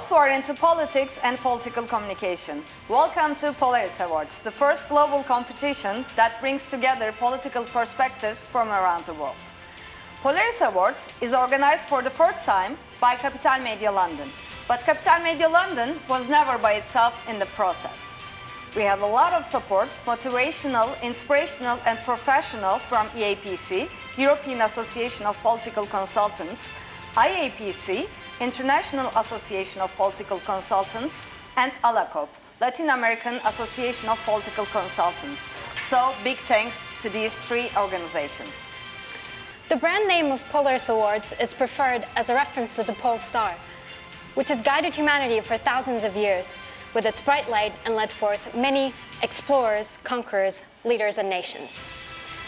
those who are into politics and political communication, welcome to Polaris Awards, the first global competition that brings together political perspectives from around the world. Polaris Awards is organized for the third time by Capital Media London, but Capital Media London was never by itself in the process. We have a lot of support, motivational, inspirational and professional from EAPC, European Association of Political Consultants, IAPC, International Association of Political Consultants, and ALACOP, Latin American Association of Political Consultants. So big thanks to these three organizations. The brand name of Polaris Awards is preferred as a reference to the pole star, which has guided humanity for thousands of years with its bright light and led forth many explorers, conquerors, leaders, and nations.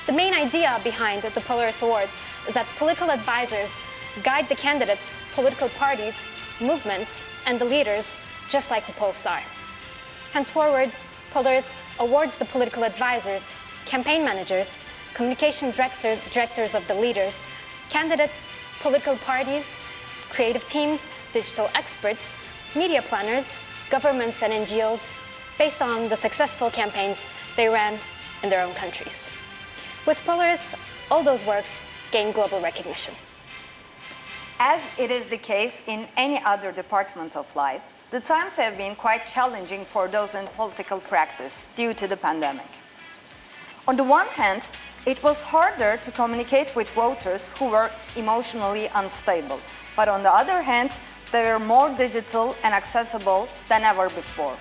The main idea behind the Polaris Awards is that political advisors guide the candidates, political parties, movements, and the leaders just like the pole star. Henceforward, Polaris awards the political advisors, campaign managers, communication directors of the leaders, candidates, political parties, creative teams, digital experts, media planners, governments and NGOs based on the successful campaigns they ran in their own countries. With Polaris, all those works gain global recognition. As it is the case in any other department of life, the times have been quite challenging for those in political practice due to the pandemic. On the one hand, it was harder to communicate with voters who were emotionally unstable, but on the other hand, they were more digital and accessible than ever before.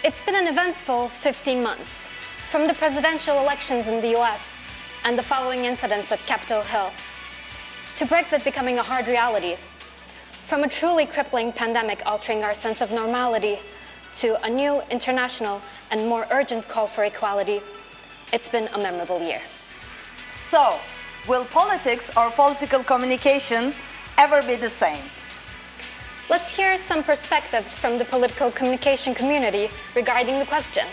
It's been an eventful 15 months, from the presidential elections in the US and the following incidents at Capitol Hill, to Brexit becoming a hard reality, from a truly crippling pandemic altering our sense of normality to a new international and more urgent call for equality. It's been a memorable year. So, will politics or political communication ever be the same? Let's hear some perspectives from the political communication community regarding the question.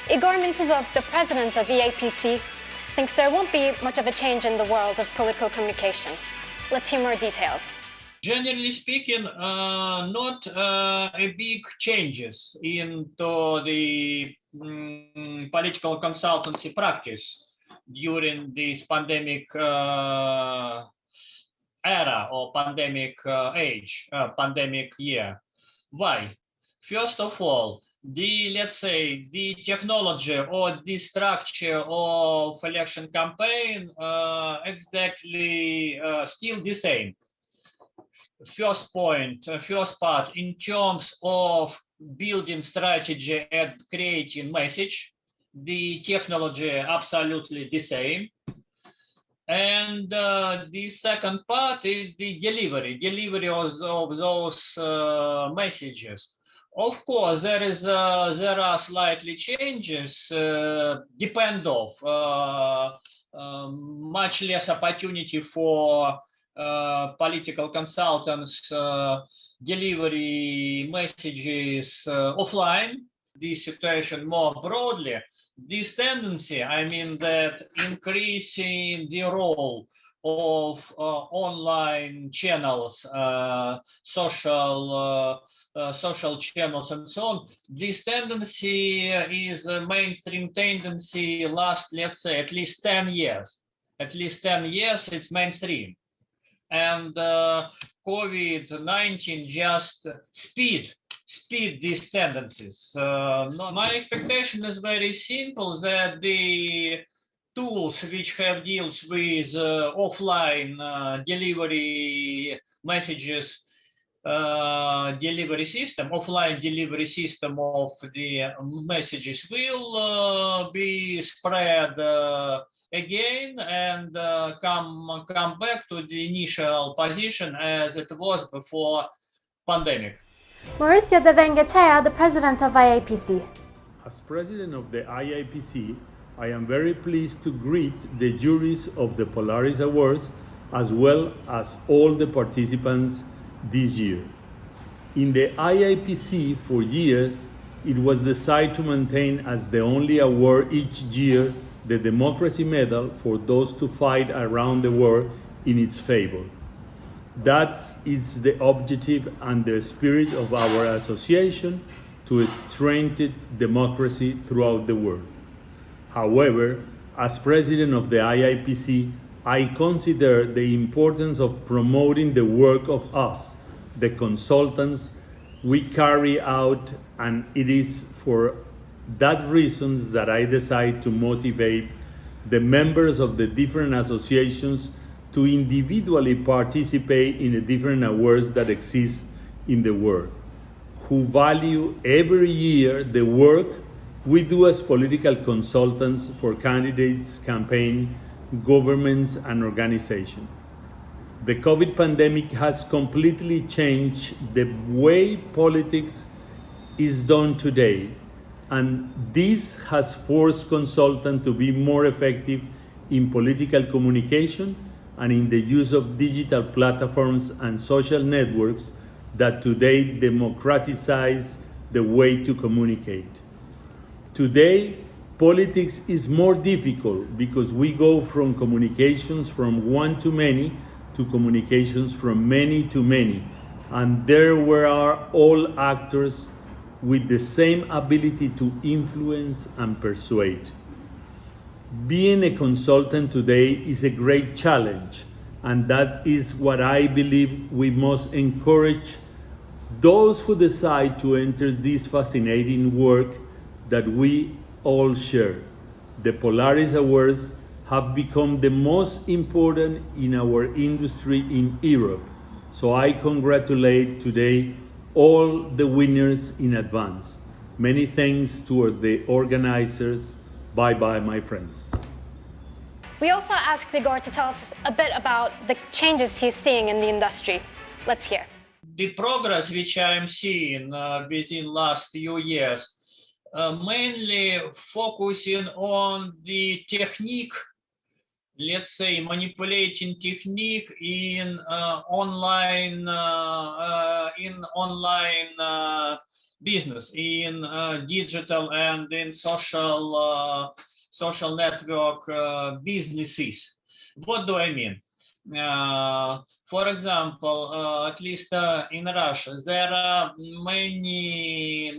Igor Mintuzov, the president of EAPC, thinks there won't be much of a change in the world of political communication. Let's hear more details. Generally speaking, not a big changes into the political consultancy practice during this pandemic era or pandemic pandemic year. Why? First of all, the technology or the structure of election campaign exactly still the same. First part in terms of building strategy and creating message, the technology absolutely the same. And the second part is the delivery of those messages. Of course, there are slightly changes, depend of much less opportunity for political consultants delivery messages offline. This situation more broadly, this tendency, I mean that increasing the role of online channels, social channels and so on, this tendency is a mainstream tendency last, let's say, at least 10 years. At least 10 years it's mainstream. And COVID-19 just speed these tendencies. My expectation is very simple, that the tools which have deals with offline delivery messages, delivery system, offline delivery system of the messages will be spread again and come back to the initial position as it was before pandemic. Mauricio de Bengoechea, the president of IAPC. As president of the IAPC, I am very pleased to greet the juries of the Polaris Awards as well as all the participants this year. In the IAPC for years, it was decided to maintain as the only award each year the Democracy Medal for those to fight around the world in its favor. That is the objective and the spirit of our association, to strengthen democracy throughout the world. However, as president of the IIPC, I consider the importance of promoting the work of us, the consultants we carry out, and it is for that reasons that I decide to motivate the members of the different associations to individually participate in the different awards that exist in the world, who value every year the work we do as political consultants for candidates, campaign, governments, and organizations. The COVID pandemic has completely changed the way politics is done today, and this has forced consultants to be more effective in political communication and in the use of digital platforms and social networks that today democratize the way to communicate. Today, politics is more difficult because we go from communications from one to many to communications from many to many, and there are all actors with the same ability to influence and persuade. Being a consultant today is a great challenge, and that is what I believe we must encourage those who decide to enter this fascinating work that we all share. The Polaris Awards have become the most important in our industry in Europe, so I congratulate today all the winners in advance. Many thanks to the organizers. Bye-bye, my friends. We also asked Igor to tell us a bit about the changes he's seeing in the industry. Let's hear. The progress which I am seeing within last few years, mainly focusing on the technique, let's say manipulating technique in online business, in digital and in social network businesses. What do I mean? For example, at least in Russia, there are many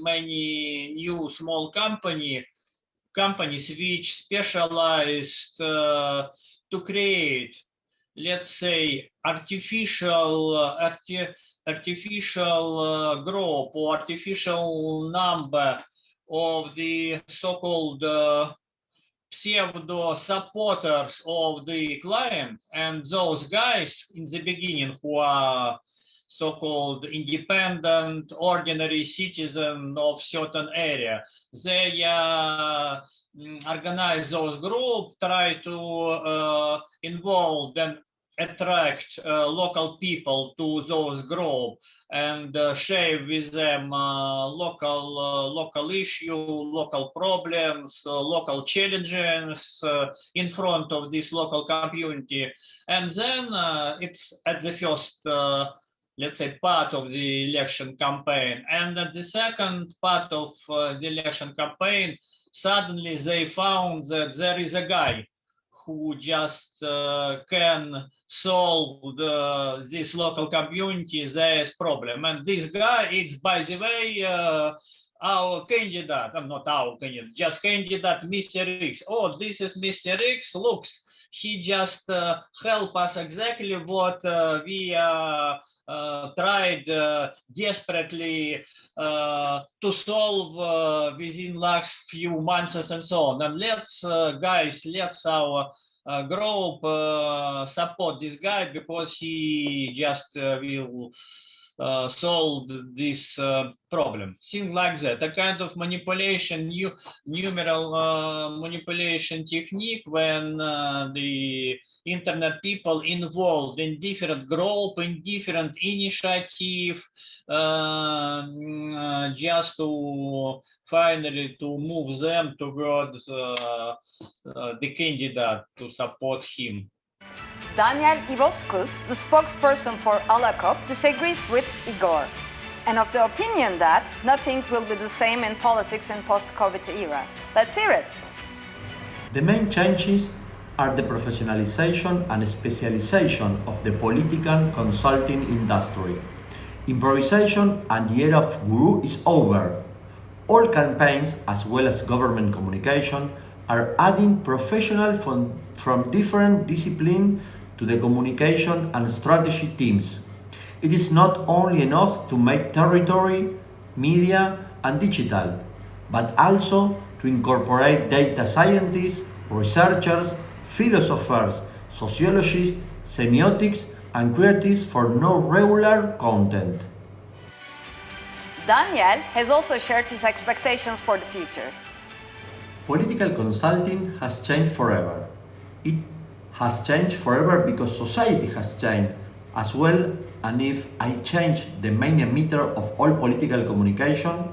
new small companies which specialized to create, let's say, artificial group or artificial number of the so-called pseudo supporters of the client, and those guys in the beginning who are so-called independent, ordinary citizen of certain area, they organize those groups, try to involve and attract local people to those groups and share with them local issue, local problems, local challenges in front of this local community. And then it's at the first, let's say, part of the election campaign. And at the second part of the election campaign, suddenly they found that there is a guy who just can solve this local community's problem. And this guy is, by the way, our candidate, not our candidate, just candidate Mr. X. Oh, this is Mr. X, looks, he just help us exactly what we tried desperately to solve within last few months and so on. And let's guys, let's our group support this guy because he just will solve this problem. Things like that, a kind of manipulation, numeral manipulation technique when the internet people involved in different group, in different initiative, just to finally to move them towards the candidate to support him. Daniel Ivoskus, the spokesperson for Alakop, disagrees with Igor, and of the opinion that nothing will be the same in politics in post-COVID era. Let's hear it. The main changes are the professionalization and specialization of the political consulting industry. Improvisation and the era of guru is over. All campaigns, as well as government communication, are adding professionals from different disciplines to the communication and strategy teams. It is not only enough to make territory, media, and digital, but also to incorporate data scientists, researchers, philosophers, sociologists, semiotics, and creatives for non-regular content. Daniel has also shared his expectations for the future. Political consulting has changed forever. It has changed forever because society has changed as well, and if I change the main emitter of all political communication,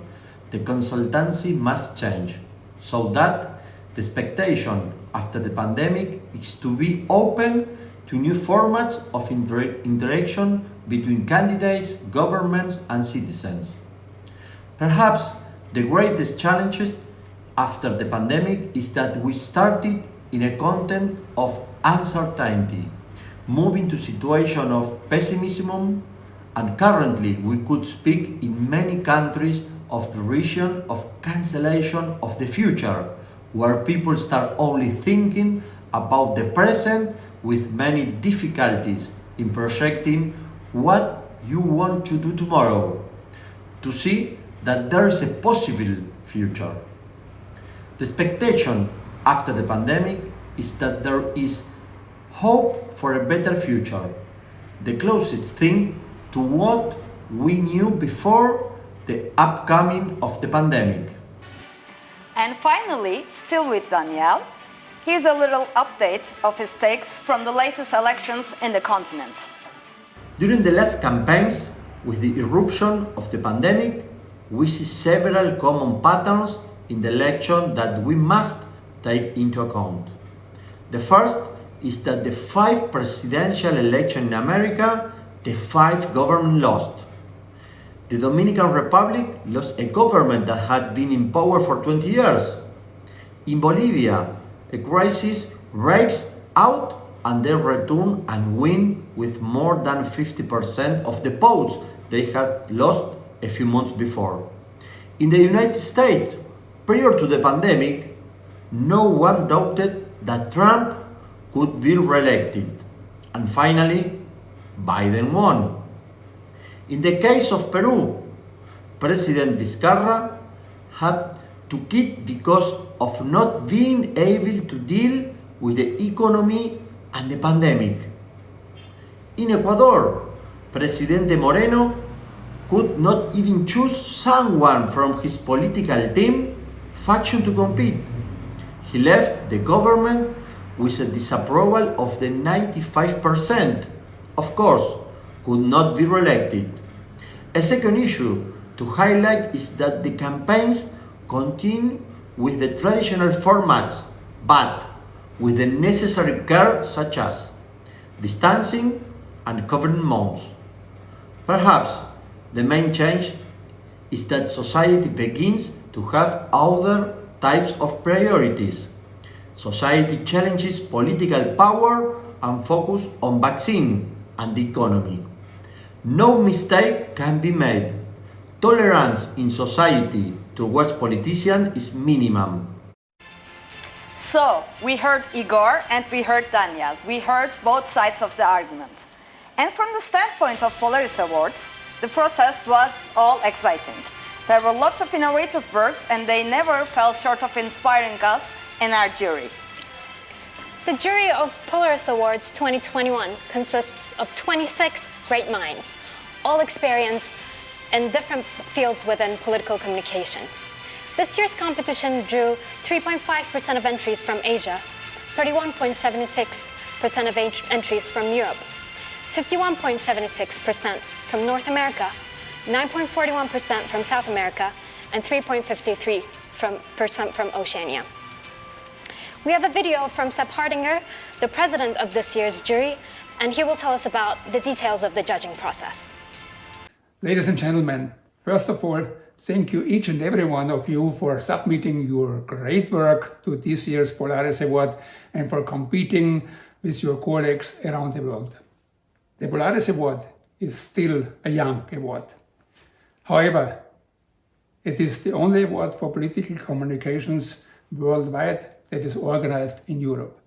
the consultancy must change, so that the expectation after the pandemic is to be open to new formats of interaction between candidates, governments, and citizens. Perhaps the greatest challenge after the pandemic is that we started in a content of uncertainty, moving to situation of pessimism, and currently we could speak in many countries of the region of cancellation of the future, where people start only thinking about the present with many difficulties in projecting what you want to do tomorrow, to see that there is a possible future. The expectation after the pandemic is that there is hope for a better future, the closest thing to what we knew before the upcoming of the pandemic. And finally, still with Daniel, here's a little update of his takes from the latest elections in the continent. During the last campaigns, with the eruption of the pandemic, we see several common patterns in the election that we must take into account. The first is that the 5 presidential elections in America, the 5 government lost. The Dominican Republic lost a government that had been in power for 20 years. In Bolivia, a crisis breaks out and they return and win with more than 50% of the votes they had lost a few months before. In the United States, prior to the pandemic, no one doubted that Trump could be re-elected. And finally, Biden won. In the case of Peru, President Vizcarra had to quit because of not being able to deal with the economy and the pandemic. In Ecuador, Presidente Moreno could not even choose someone from his political team faction to compete. He left the government with a disapproval of the 95%. Of course, could not be re-elected. A second issue to highlight is that the campaigns continue with the traditional formats, but with the necessary care such as distancing and covering mouths. Perhaps the main change is that society begins to have other types of priorities. Society challenges political power and focus on vaccine and the economy. No mistake can be made. Tolerance in society towards politicians is minimum. So, we heard Igor and we heard Daniel. We heard both sides of the argument. And from the standpoint of Polaris Awards, the process was all exciting. There were lots of innovative works and they never fell short of inspiring us and our jury. The jury of Polaris Awards 2021 consists of 26 great minds, all experienced in different fields within political communication. This year's competition drew 3.5% of entries from Asia, 31.76% of entries from Europe, 51.76% from North America, 9.41% from South America, and 3.53% from Oceania. We have a video from Sepp Hardinger, the president of this year's jury, and he will tell us about the details of the judging process. Ladies and gentlemen, first of all, thank you each and every one of you for submitting your great work to this year's Polaris Award and for competing with your colleagues around the world. The Polaris Award is still a young award. However, it is the only award for political communications worldwide that is organized in Europe.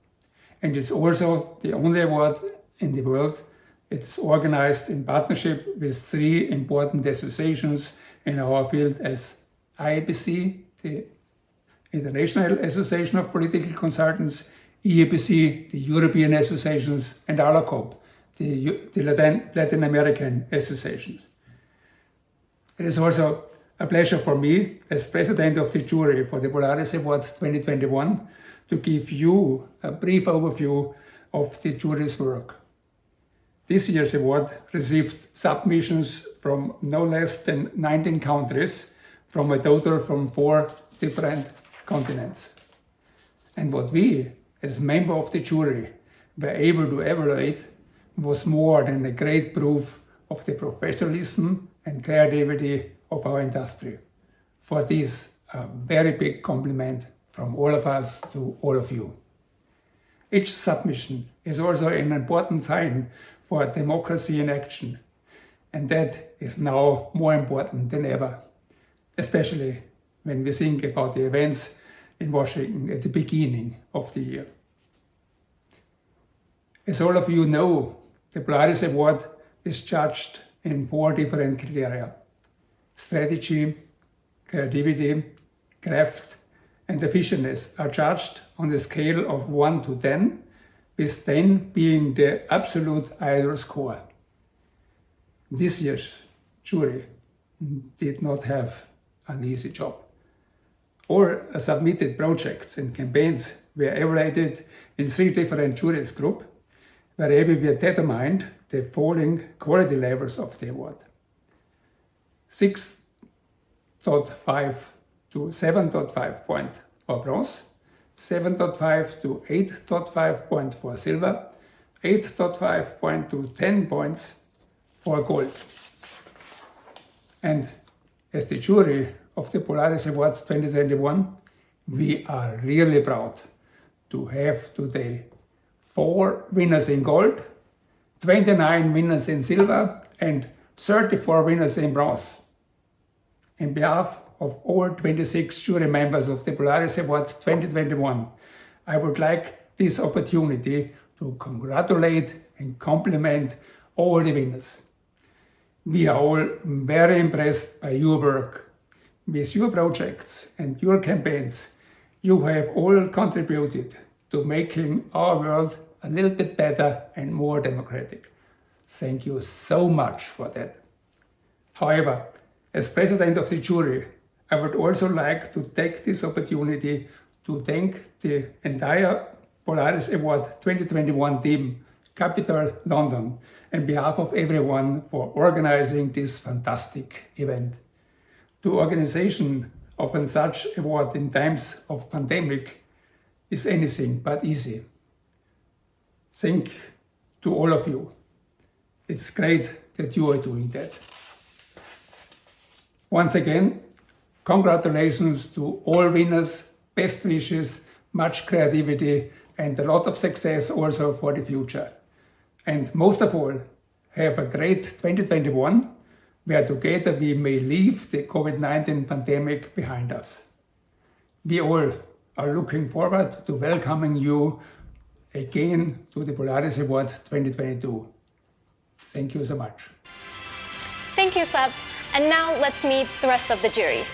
And it's also the only award in the world it's organized in partnership with three important associations in our field as IAPC, the International Association of Political Consultants, EAPC, the European Associations, and ALACOP, the Latin American Association. It is also a pleasure for me, as president of the jury for the Polaris Award 2021, to give you a brief overview of the jury's work. This year's award received submissions from no less than 19 countries, from a total from 4 different continents. And what we, as member of the jury, were able to evaluate was more than a great proof of the professionalism and creativity of our industry. For this, a very big compliment from all of us to all of you. Each submission is also an important sign for democracy in action, and that is now more important than ever, especially when we think about the events in Washington at the beginning of the year. As all of you know, the Polaris Award is judged in 4 different criteria: strategy, creativity, craft, and efficiency are judged on a scale of 1 to 10, with 10 being the absolute ideal score. This year's jury did not have an easy job. All submitted projects and campaigns were evaluated in 3 different juries groups, wherever we determined the following quality levels of the award: 6.5 to 7.5 point for bronze, 7.5 to 8.5 point for silver, 8.5 point to 10 points for gold. And as the jury of the Polaris Award 2021, we are really proud to have today 4 winners in gold, 29 winners in silver, and 34 winners in bronze. On behalf of all 26 jury members of the Polaris Award 2021, I would like this opportunity to congratulate and compliment all the winners. We are all very impressed by your work. With your projects and your campaigns, you have all contributed to making our world a little bit better and more democratic. Thank you so much for that. However, as president of the jury, I would also like to take this opportunity to thank the entire Polaris Award 2021 team, Capital London, on behalf of everyone for organizing this fantastic event. The organization of such award in times of pandemic is anything but easy. Thank to all of you. It's great that you are doing that. Once again, congratulations to all winners, best wishes, much creativity, and a lot of success also for the future. And most of all, have a great 2021, where together we may leave the COVID-19 pandemic behind us. We all are looking forward to welcoming you again to the Polaris Award 2022. Thank you so much. Thank you, Seb. And now let's meet the rest of the jury.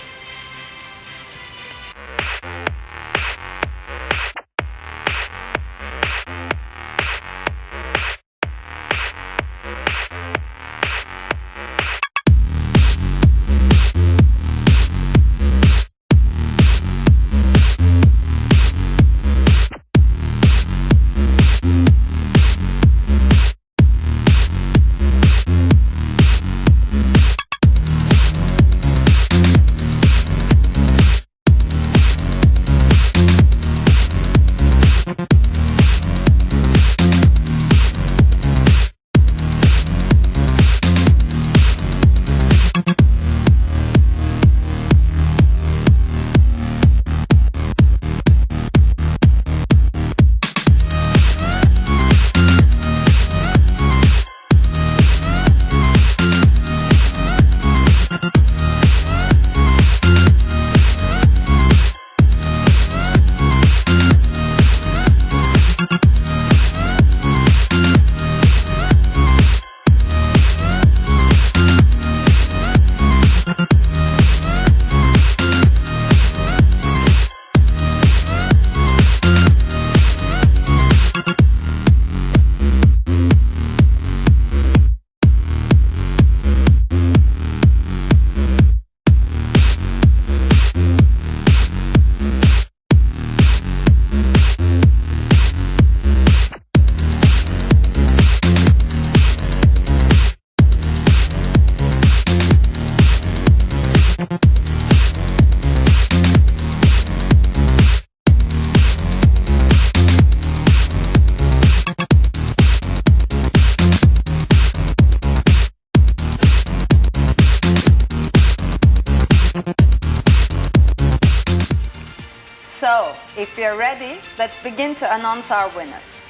So, if you're ready, let's begin to announce our winners.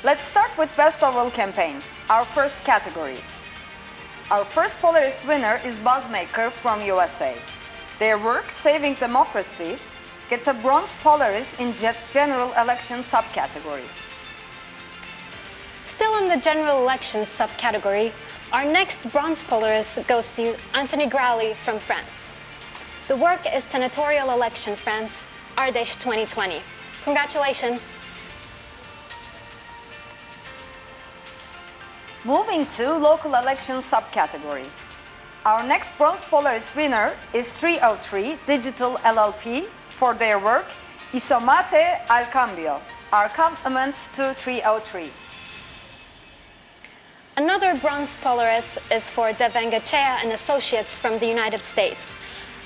Let's start with Best Overall Campaigns, our first category. Our first Polaris winner is Buzzmaker from USA. Their work, Saving Democracy, gets a bronze Polaris in General Election subcategory. Still in the general elections subcategory, our next bronze Polaris goes to Anthony Growley from France. The work is Senatorial Election France, Ardèche 2020. Congratulations! Moving to local elections subcategory. Our next bronze Polaris winner is 303 Digital LLP for their work Isomate al Cambio. Our compliments to 303. Another bronze Polaris is for De Vengechea and Associates from the United States.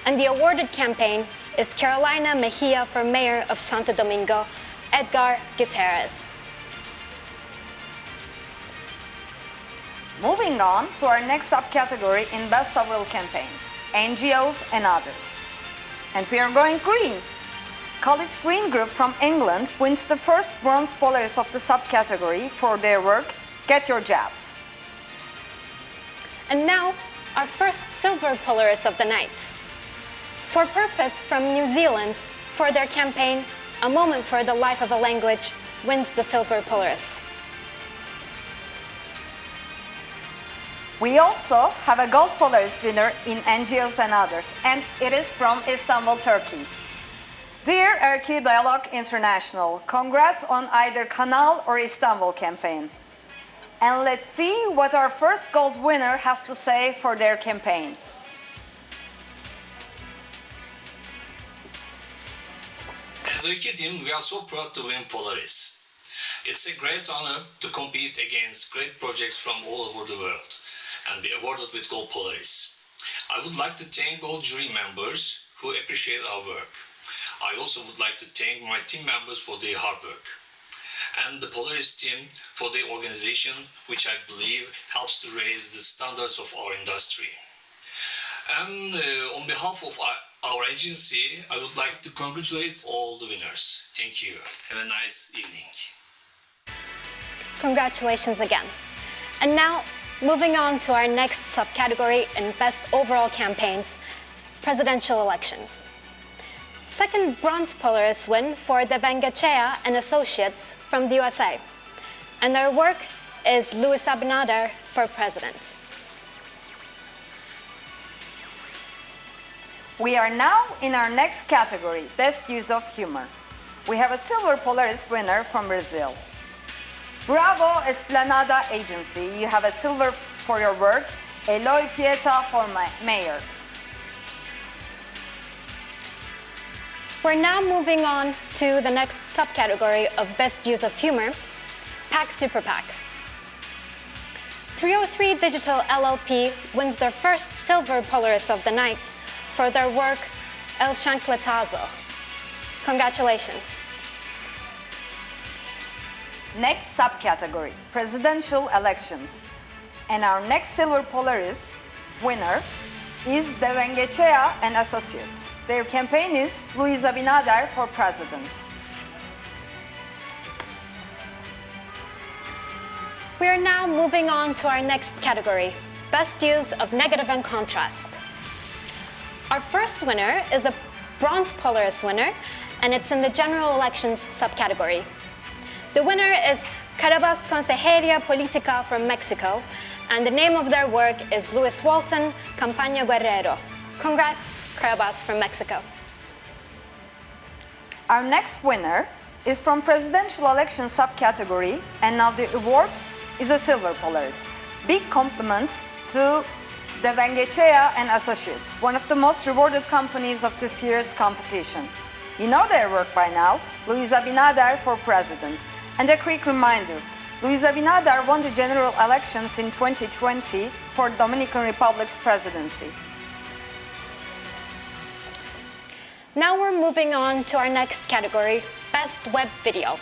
And the awarded campaign is Carolina Mejia for Mayor of Santo Domingo, Edgar Gutierrez. Moving on to our next subcategory in Best Overall Campaigns, NGOs and others. And we are going green. College Green Group from England wins the first bronze Polaris of the subcategory for their work, Get Your Jabs. And now, our first silver Polaris of the night. For Purpose from New Zealand, for their campaign, A Moment for the Life of a Language, wins the silver Polaris. We also have a gold Polaris winner in NGOs and others, and it is from Istanbul, Turkey. Dear Erki Dialogue International, congrats on either Kanal or Istanbul campaign. And let's see what our first gold winner has to say for their campaign. As a Erki team, we are so proud to win Polaris. It's a great honor to compete against great projects from all over the world and be awarded with Gold Polaris. I would like to thank all jury members who appreciate our work. I also would like to thank my team members for their hard work and the Polaris team for their organization, which I believe helps to raise the standards of our industry. And on behalf of our agency, I would like to congratulate all the winners. Thank you. Have a nice evening. Congratulations again. And now, moving on to our next subcategory in Best Overall Campaigns, Presidential Elections. Second bronze Polaris win for De Vengechea and Associates from the USA. And their work is Luis Abinader for President. We are now in our next category, Best Use of Humor. We have a silver Polaris winner from Brazil. Bravo Esplanada Agency, you have a silver for your work, Eloy Pieta for Mayor. We're now moving on to the next subcategory of Best Use of Humor, PAC Super PAC. 303 Digital LLP wins their first silver Polaris of the night for their work El Chancletazo. Congratulations. Next subcategory, Presidential Elections. And our next silver Polaris winner is De Vengechea and Associates. Their campaign is Luis Abinader for President. We are now moving on to our next category, Best Use of Negative and Contrast. Our first winner is a bronze Polaris winner, and it's in the General Elections subcategory. The winner is Carabas Consejería Política from Mexico, and the name of their work is Luis Walton, Campaña Guerrero. Congrats, Carabas from Mexico. Our next winner is from Presidential Election subcategory, and now the award is a silver Polaris. Big compliments to De Vengechea and Associates, one of the most rewarded companies of this year's competition. You know their work by now, Luis Abinader for President. And a quick reminder, Luis Abinader won the general elections in 2020 for Dominican Republic's presidency. Now we're moving on to our next category, Best Web Video.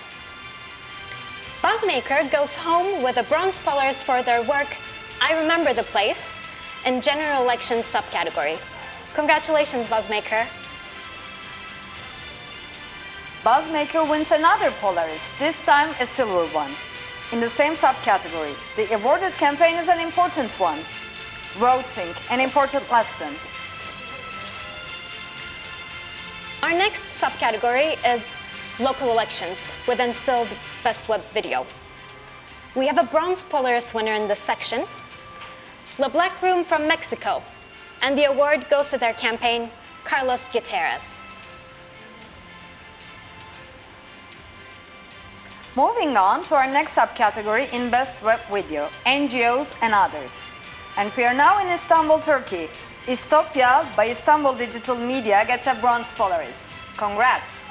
Buzzmaker goes home with a bronze Polaris for their work I Remember the Place in General Elections subcategory. Congratulations, Buzzmaker. Buzzmaker wins another Polaris, this time a silver one. In the same subcategory, the awarded campaign is an important one. Voting, an important lesson. Our next subcategory is local elections within still the best web video. We have a bronze Polaris winner in this section, The Black Room from Mexico, and the award goes to their campaign, Carlos Gutierrez. Moving on to our next subcategory in Best Web Video, NGOs and Others. And we are now in Istanbul, Turkey. Istopia by Istanbul Digital Media gets a bronze Polaris. Congrats!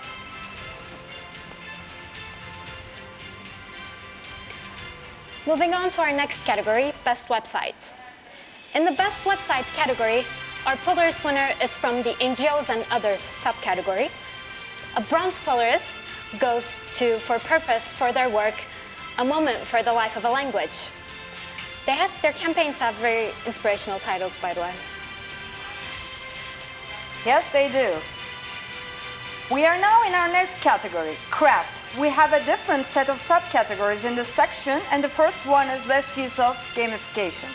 Moving on to our next category, Best Websites. In the Best Website category, our Polaris winner is from the NGOs and Others subcategory. A bronze Polaris goes to For Purpose for their work, A Moment for the Life of a Language. Their campaigns have very inspirational titles, by the way. Yes, they do. We are now in our next category, Craft. We have a different set of subcategories in this section, and the first one is Best Use of Gamification.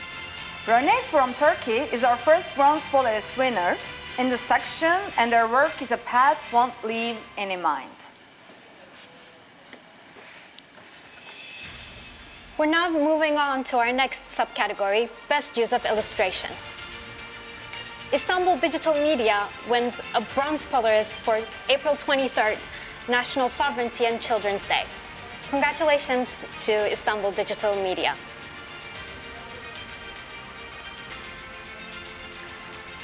Rene from Turkey is our first bronze Polaris winner in this section, and their work is A Path Won't Leave Any Mind. We're now moving on to our next subcategory, Best Use of Illustration. Istanbul Digital Media wins a bronze Polaris for April 23rd, National Sovereignty and Children's Day. Congratulations to Istanbul Digital Media.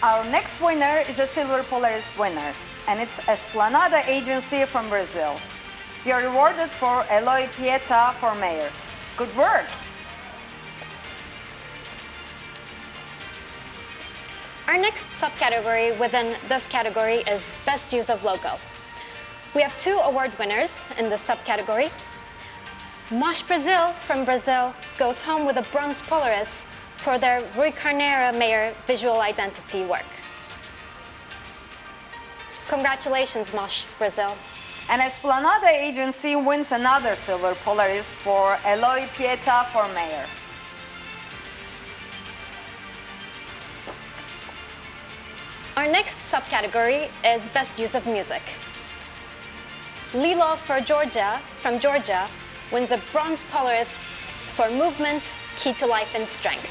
Our next winner is a silver Polaris winner, and it's Esplanada Agency from Brazil. You're rewarded for Eloy Pieta for mayor. Good work! Our next subcategory within this category is Best Use of Logo. We have two award winners in this subcategory. Mosh Brazil from Brazil goes home with a bronze Polaris for their Rui Carneiro Mayor visual identity work. Congratulations, Mosh Brazil. And Esplanada Agency wins another silver Polaris for Eloy Pieta for mayor. Our next subcategory is Best Use of Music. Lilo from Georgia wins a bronze Polaris for Movement, Key to Life and Strength.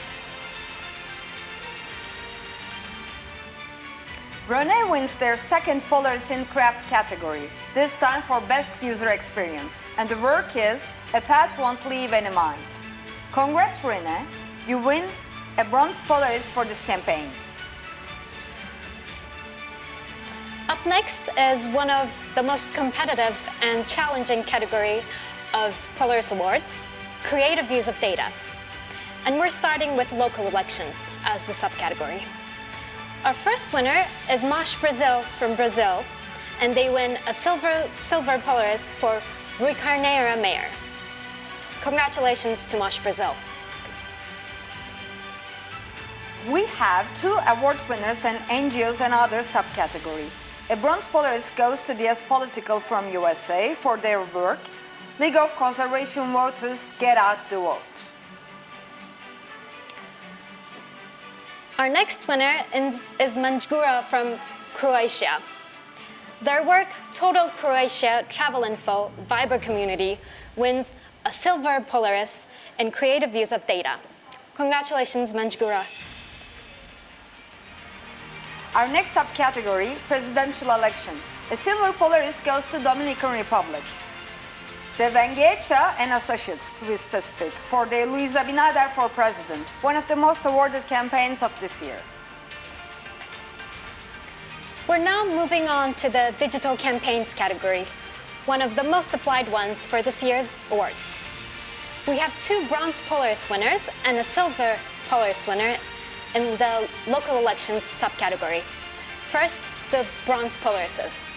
Rene wins their second Polaris in Craft category, this time for Best User Experience, and the work is A Path Won't Leave Any Mind. Congrats, Rene! You win a bronze Polaris for this campaign. Up next is one of the most competitive and challenging category of Polaris Awards, Creative Use of Data. And we're starting with local elections as the subcategory. Our first winner is Mosh Brazil from Brazil, and they win a silver Polaris for Rui Carneiro Mayor. Congratulations to Mosh Brazil. We have two award winners in NGOs and Other subcategory. A bronze Polaris goes to DS Political from USA for their work, League of Conservation Voters Get Out the Vote. Our next winner is Manjgura from Croatia. Their work, Total Croatia Travel Info Viber Community, wins a silver Polaris in creative use of data. Congratulations, Manjgura. Our next subcategory, presidential election. A silver Polaris goes to Dominican Republic. De Vengecha and Associates, to be specific, for their Luis Abinader for president, one of the most awarded campaigns of this year. We're now moving on to the digital campaigns category, one of the most applied ones for this year's awards. We have two bronze Polaris winners and a silver Polaris winner in the local elections subcategory. First, the bronze Polarises.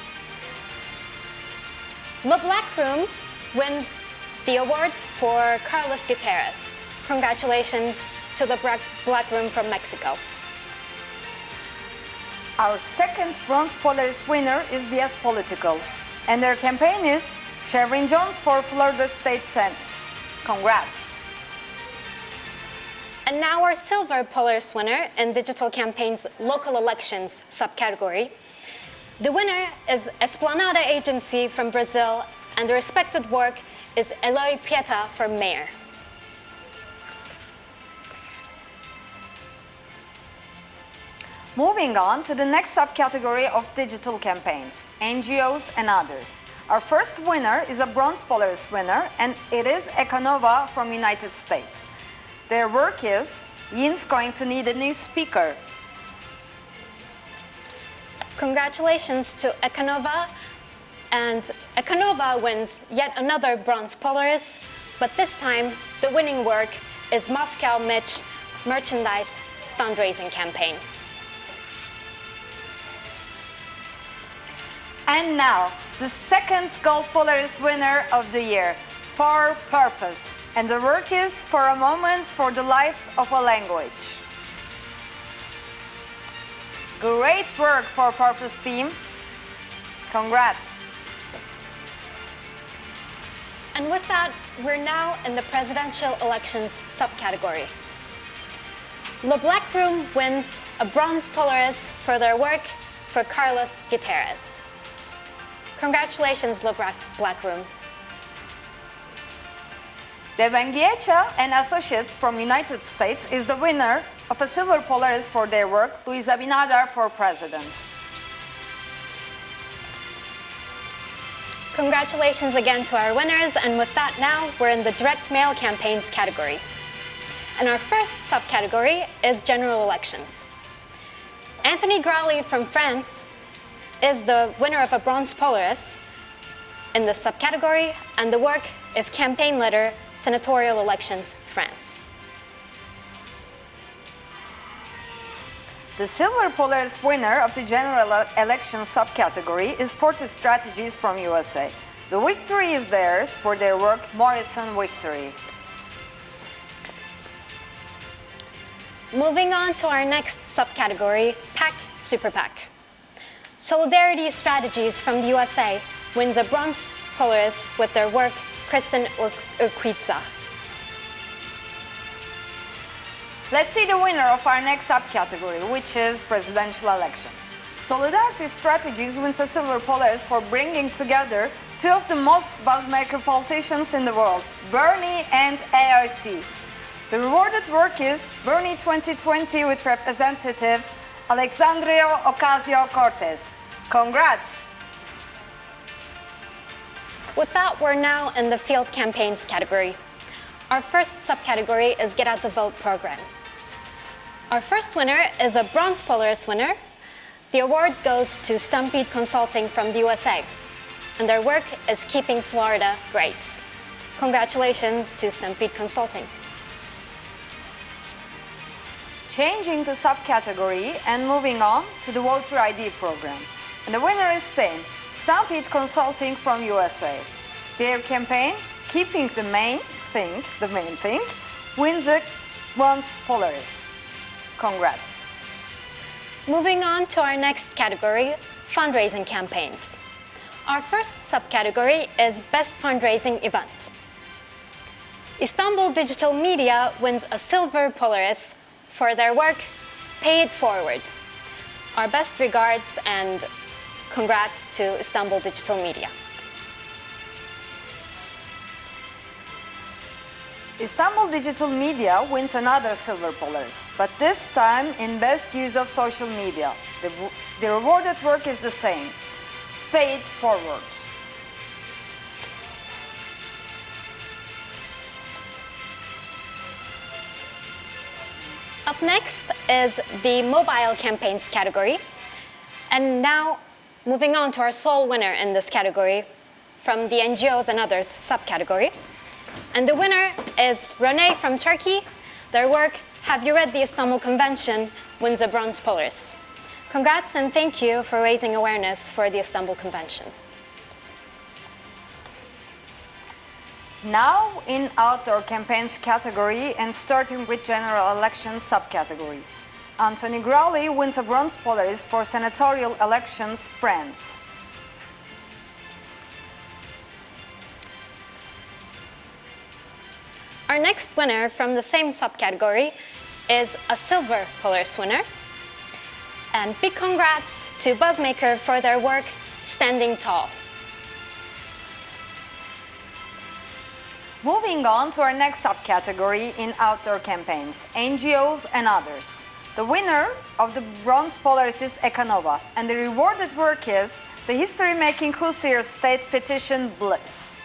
The Black Room wins the award for Carlos Gutierrez. Congratulations to the Black Room from Mexico. Our second bronze Polaris winner is DS Political. And their campaign is Sherwin Jones for Florida State Senate. Congrats. And now our silver Polaris winner in Digital Campaign's local elections subcategory. The winner is Esplanada Agency from Brazil, and the respected work is Eloy Pieta for mayor. Moving on to the next subcategory of digital campaigns, NGOs and others. Our first winner is a bronze Polaris winner, and it is Econova from United States. Their work is, Yin's going to need a new speaker. Congratulations to Econova, and Econova wins yet another bronze Polaris, but this time the winning work is Moscow Mitch merchandise fundraising campaign. And now, the second gold Polaris winner of the year, For Purpose. And the work is For a Moment for the Life of a Language. Great work, For Purpose team. Congrats. And with that, we're now in the presidential elections subcategory. Le Black Room wins a bronze Polaris for their work for Carlos Gutierrez. Congratulations, Le Black Room. De Benguiecha and Associates from United States is the winner of a silver Polaris for their work, Luis Abinader for president. Congratulations again to our winners, and with that now, we're in the direct mail campaigns category. And our first subcategory is general elections. Anthony Growley from France is the winner of a bronze Polaris in this subcategory, and the work is Campaign Letter, Senatorial Elections, France. The silver Polaris winner of the general election subcategory is Fortis Strategies from USA. The victory is theirs for their work, Morrison Victory. Moving on to our next subcategory, PAC, Super PAC. Solidarity Strategies from the USA wins a bronze Polaris with their work, Kristen Urquiza. Let's see the winner of our next subcategory, which is presidential elections. Solidarity Strategies wins a silver Polaris for bringing together two of the most buzzmaker politicians in the world, Bernie and AOC. The rewarded work is Bernie 2020 with Representative Alexandria Ocasio-Cortez. Congrats! With that, we're now in the field campaigns category. Our first subcategory is Get Out the Vote program. Our first winner is a bronze Polaris winner. The award goes to Stampede Consulting from the USA, and their work is Keeping Florida Great. Congratulations to Stampede Consulting. Changing the subcategory and moving on to the voter ID program. And the winner is same, Stampede Consulting from USA. Their campaign, Keeping the main thing, wins a bronze Polaris. Congrats. Moving on to our next category, fundraising campaigns. Our first subcategory is Best Fundraising Event. Istanbul Digital Media wins a silver Polaris for their work, Pay It Forward. Our best regards and congrats to Istanbul Digital Media. Istanbul Digital Media wins another silver Polaris, but this time in best use of social media. The rewarded work is the same, Pay It Forward. Up next is the mobile campaigns category. And now, moving on to our sole winner in this category from the NGOs and others subcategory. And the winner is Renee from Turkey. Their work, Have You Read the Istanbul Convention, wins a bronze Polaris. Congrats and thank you for raising awareness for the Istanbul Convention. Now in outdoor campaigns category and starting with general elections subcategory. Anthony Growley wins a bronze Polaris for senatorial elections, France. Our next winner from the same subcategory is a silver Polaris winner. And big congrats to Buzzmaker for their work Standing Tall. Moving on to our next subcategory in outdoor campaigns, NGOs and others. The winner of the bronze Polaris is Ekanova, and the rewarded work is the history-making Husir state petition Blitz.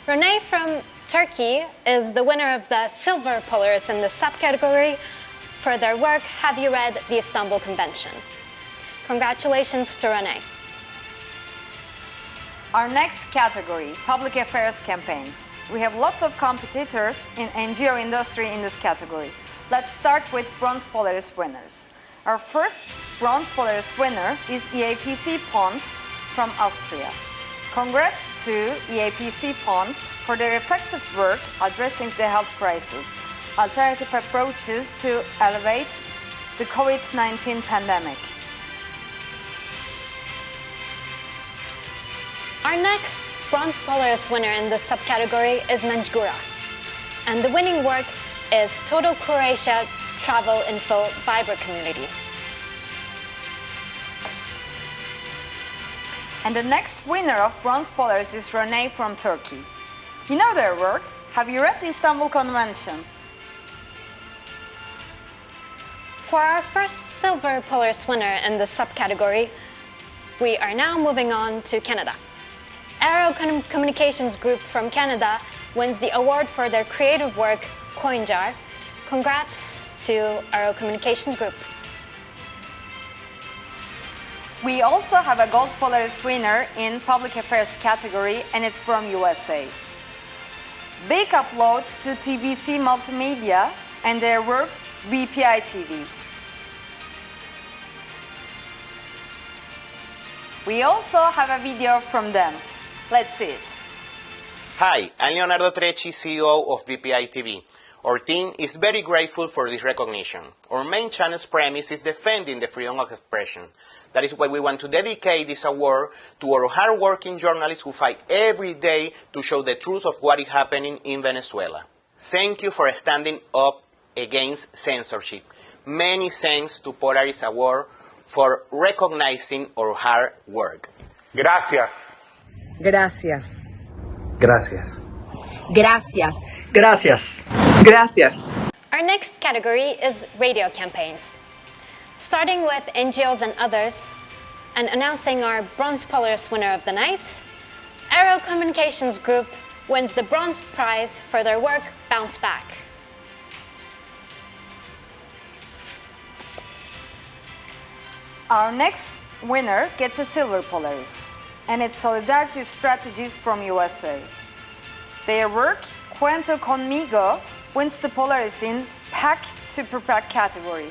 Renee from Turkey is the winner of the silver Polaris in the subcategory for their work Have You Read the Istanbul Convention? Congratulations to Renee. Our next category, public affairs campaigns. We have lots of competitors in NGO industry in this category. Let's start with bronze Polaris winners. Our first bronze Polaris winner is EAPC Pond from Austria. Congrats to EAPC Pond for their effective work addressing the health crisis, alternative approaches to elevate the COVID-19 pandemic. Our next bronze Polaris winner in this subcategory is Manjgura, and the winning work is Total Croatia Travel Info Viber Community. And the next winner of bronze Polaris is Renee from Turkey. You know their work? Have you read the Istanbul Convention? For our first silver Polaris winner in this subcategory, we are now moving on to Canada. Aero Communications Group from Canada wins the award for their creative work, CoinJar. Congrats to Aero Communications Group. We also have a gold Polaris winner in public affairs category, and it's from USA. Big uploads to TBC Multimedia and their work VPI TV. We also have a video from them. Let's see it. Hi, I'm Leonardo Trecci, CEO of VPI TV. Our team is very grateful for this recognition. Our main channel's premise is defending the freedom of expression. That is why we want to dedicate this award to our hard-working journalists who fight every day to show the truth of what is happening in Venezuela. Thank you for standing up against censorship. Many thanks to Polaris Award for recognizing our hard work. Gracias. Gracias. Gracias. Gracias. Gracias. Gracias. Our next category is radio campaigns. Starting with NGOs and others, and announcing our bronze Polaris winner of the night, Aero Communications Group wins the bronze prize for their work Bounce Back. Our next winner gets a silver Polaris, and it's Solidarity Strategies from USA. Their work, Cuento Conmigo, wins the Polaris in PAC Super PAC category.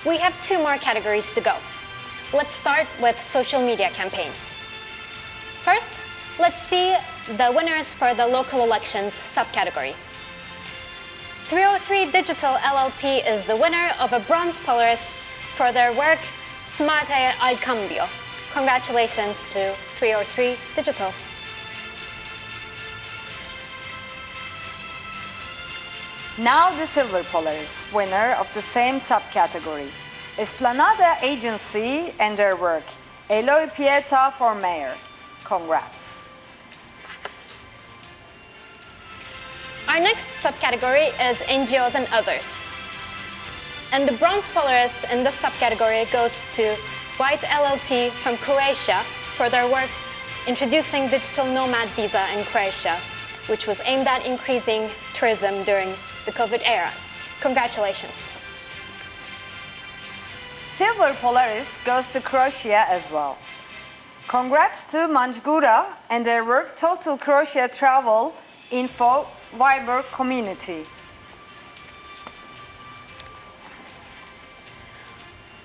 We have 2 more categories to go. Let's start with social media campaigns. First, let's see the winners for the local elections subcategory. 303 Digital LLP is the winner of a bronze Polaris for their work Sumate al Cambio. Congratulations to 303 Digital. Now the silver Polaris winner of the same subcategory is Planada Agency and their work Eloy Pieta for Mayor. Congrats. Our next subcategory is NGOs and others. And the bronze Polaris in this subcategory goes to White LLT from Croatia for their work introducing digital nomad visa in Croatia, which was aimed at increasing tourism during the COVID era. Congratulations. Silver Polaris goes to Croatia as well. Congrats to Manjgura and their work Total Croatia Travel Info Viber Community.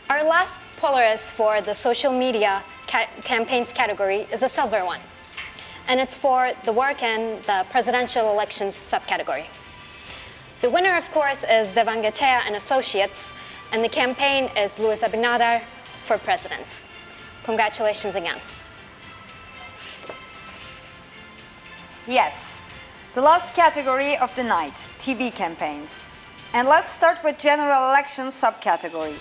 Our last Polaris for the social media campaigns category is a silver one, and it's for the work in the presidential elections subcategory. The winner, of course, is Devangechea and Associates, and the campaign is Luis Abinader for presidents. Congratulations again. Yes, the last category of the night, TV campaigns. And let's start with general elections subcategory.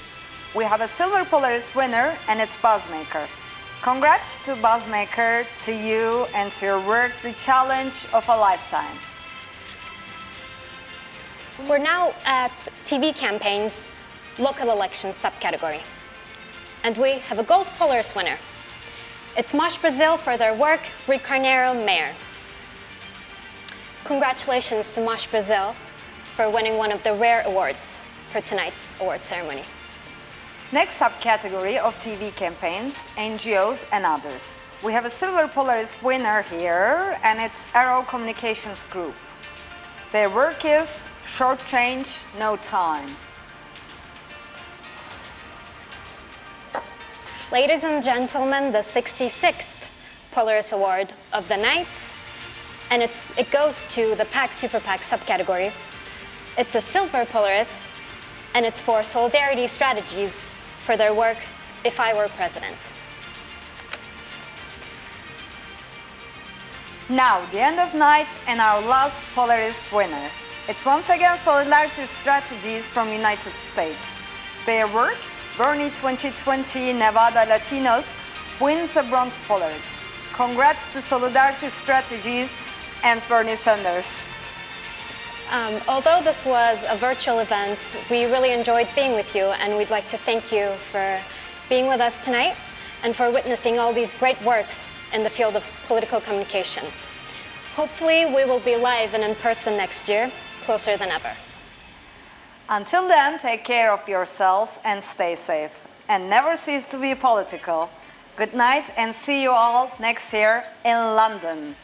We have a silver Polaris winner, and it's Buzzmaker. Congrats to Buzzmaker, to you, and to your work, the challenge of a lifetime. We're now at TV campaigns, local elections subcategory. And we have a gold Polaris winner. It's Mosh Brazil for their work, Rio Carneiro Mayor. Congratulations to Mosh Brazil for winning one of the rare awards for tonight's award ceremony. Next subcategory of TV campaigns, NGOs and others. We have a silver Polaris winner here, and it's Arrow Communications Group. Their work is short change, no time. Ladies and gentlemen, the 66th Polaris Award of the night, and it goes to the PAC Super PAC subcategory. It's a silver Polaris, and it's for Solidarity Strategies for their work, If I Were President. Now, the end of night and our last Polaris winner. It's once again Solidarity Strategies from United States. Their work, Bernie 2020 Nevada Latinos, wins a bronze Polaris. Congrats to Solidarity Strategies and Bernie Sanders. Although this was a virtual event, we really enjoyed being with you, and we'd like to thank you for being with us tonight and for witnessing all these great works in the field of political communication. Hopefully, we will be live and in person next year, closer than ever. Until then, take care of yourselves and stay safe. And never cease to be political. Good night and see you all next year in London.